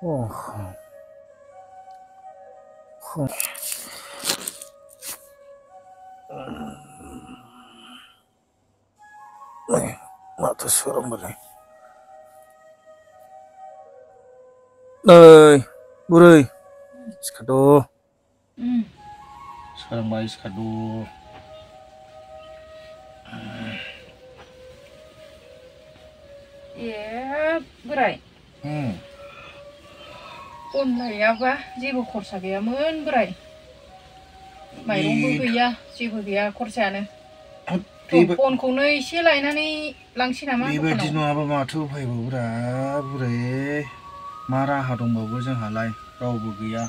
Oh, mata suram boleh. Burai, sekado. Sekarang bayi sekado. Ya, burai. अनलायाबा जेबो खरसा गैयामोन बोराय माइरंबो गैया जेबो गैया खरसायानो अनखौनो एसे लायनानै लांसै नामा बेबायदि नङाबा माथो उफायबावब्रा बुरै मा राहा दंबावो जोंहालाय रावबो गैया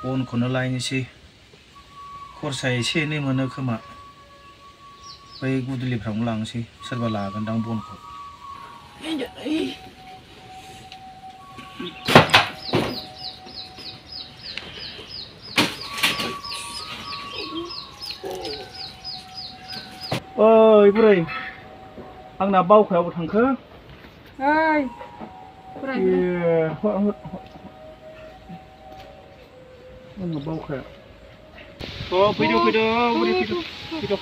अनखौनो लायनोसै खरसा एसे एनै मोनो खोमा बै गुदुलिफ्रावनो लांसै सोरबा लागोनदां बनखौ ओइ बुरै आंना बावखायावबो थांखो ओइ बुरै आंना बावखाया फैदो बुरै फैदो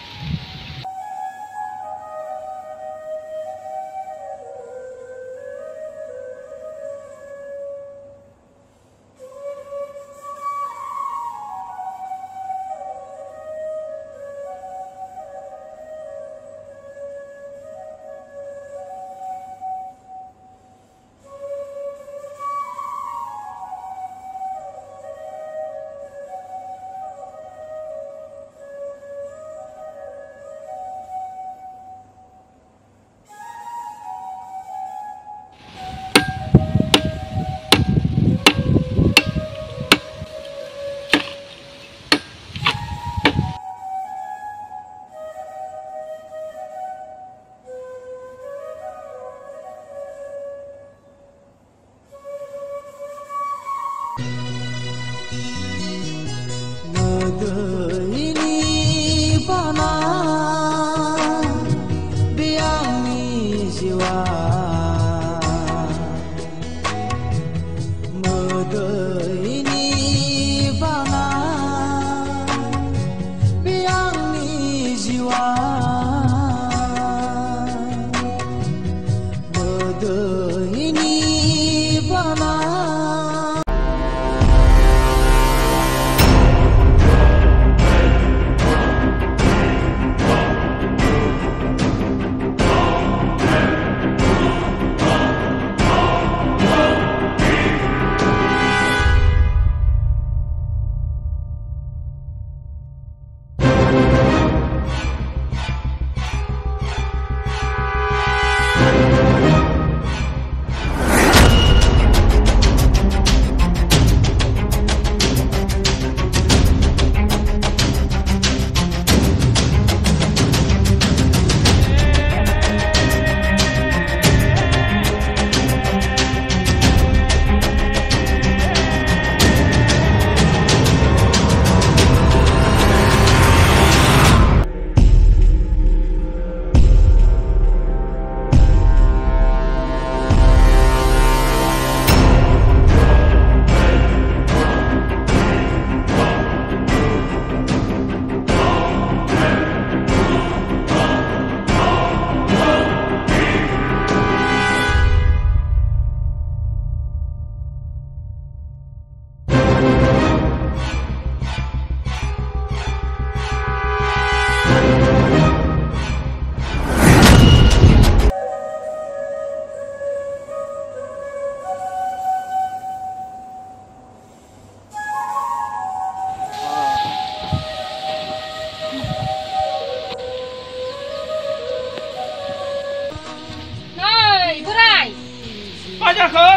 जाखो?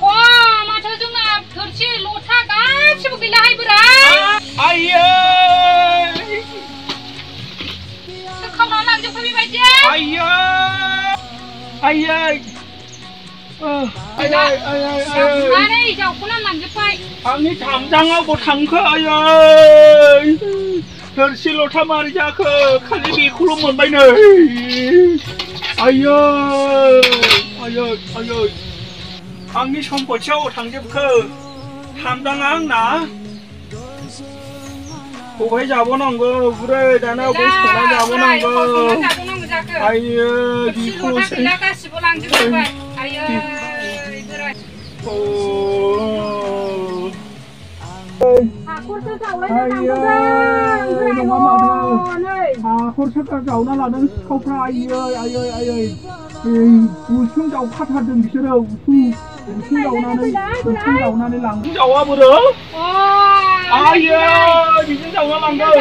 Wah, माथो जोंना थोरसि लथा गासिबो गैलाहाय बोराय। आयै! खावनानै लांजोबबाय बेबायदि। आयै! आयै! आयै जावख'नानै लांजोबबाय। आंनि थामजाङाव बबाव थांखो आयै! थोरसि लथा मारै जाखो? खालि बेखौल' मोनबाय नै। आयै! आयै! आयै! आंनि सम्पथियाव थांजोबखो थामदाङा आंना बबेहाय जाबावनांगौ बुरै दाना बबेहाय संना जाबावनांगौ आयो बिखौसो गासिबो लांजोबबाय आयो बोराय हाखरसो जावलायनो हाखरसो जावना लादों सिखावफ्रा आयै उसुं जावखाथारदों बिसोरो उसुं जावनानै लांदों जावा बोरो आयै बेजों जावना लांदों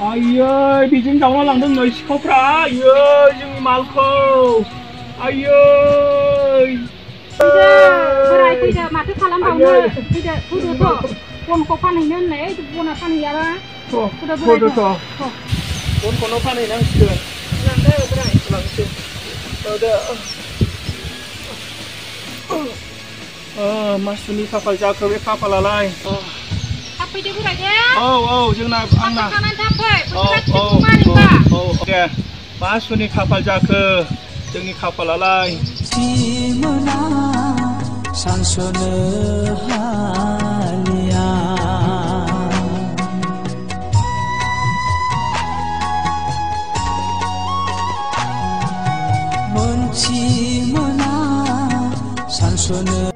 आयै बेजों जावना लांदों नै सिखावफ्रा आयै जोंनि मालखौ आयै बोराय फैदो माथो खालामबावनो फैदोथ' बनखौ फानहैनो होननाय बना फानहैयाबा फैदोथ' बनखौनो फानहैनांसिगोन लांदो बोराय लांसै मासुनि खाफाल जाखो बे खाफालालाय थाब फैदो बोराय दे औ जोंना आंना दे मासुनि खाफाल जाखो जोंनि खाफालालाय सानसनो हालिया मोनथि मोना सानसनो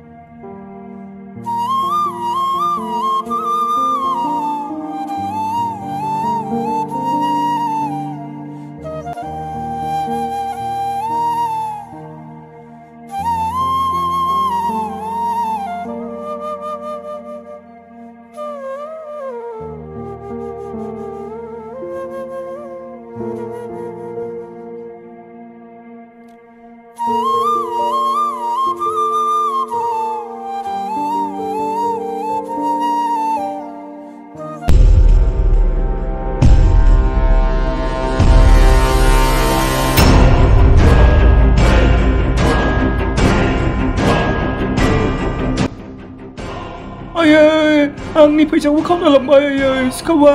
आंनि फैसाखौ खावना लांबाय आयै सिखावा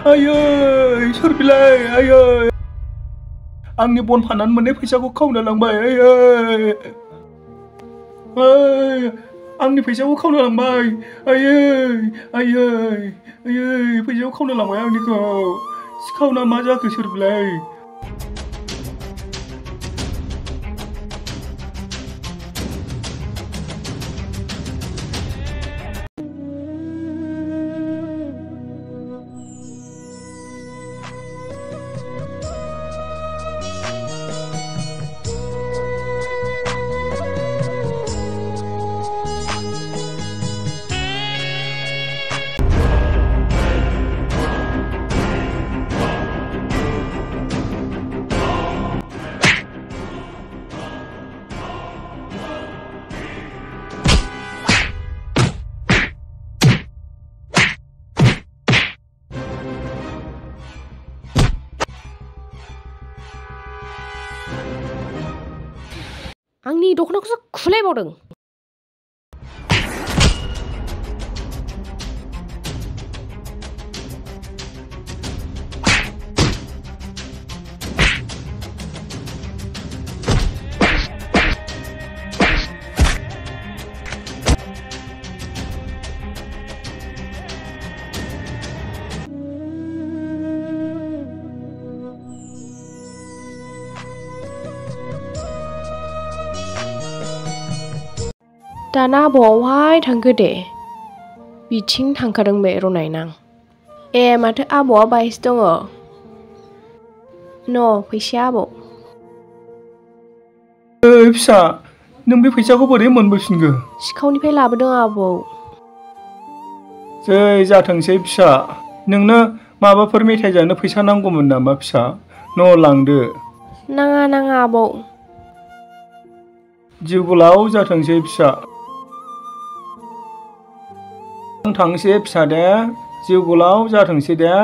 आयै सोर बिलाय आयै आंनि बन फाननानै मोननाय फैसाखौ खावना लांबाय आंनि फैसाखौ खावना लांबाय आयै फैसाखौ खावना लांबाय आंनिखौ सिखावना मा जाखो सोर बिलाय आंनि दख'नाखौसो खुलायबावदों दाना आबौआवहाय थांखो दे बिथिं थांखादों बे रनायनां ए माथो आबौआ बायसो दङ न' फैसाया आबौ फिसा नों बे फैसाखौ बोरै मोनबोफिनखो सिखावनिफ्राय लाबोदों आबौ जै जाथोंसै फिसा नोंनो माबाफोर मेथाइ जानो फैसा नांगौमोन नामा फिसा न' लांदो नाङा आबौ जिउ गोलाव जाथोंसै फिसा थांसै फिसा दे जिउ गोलाव जाथोंसै दे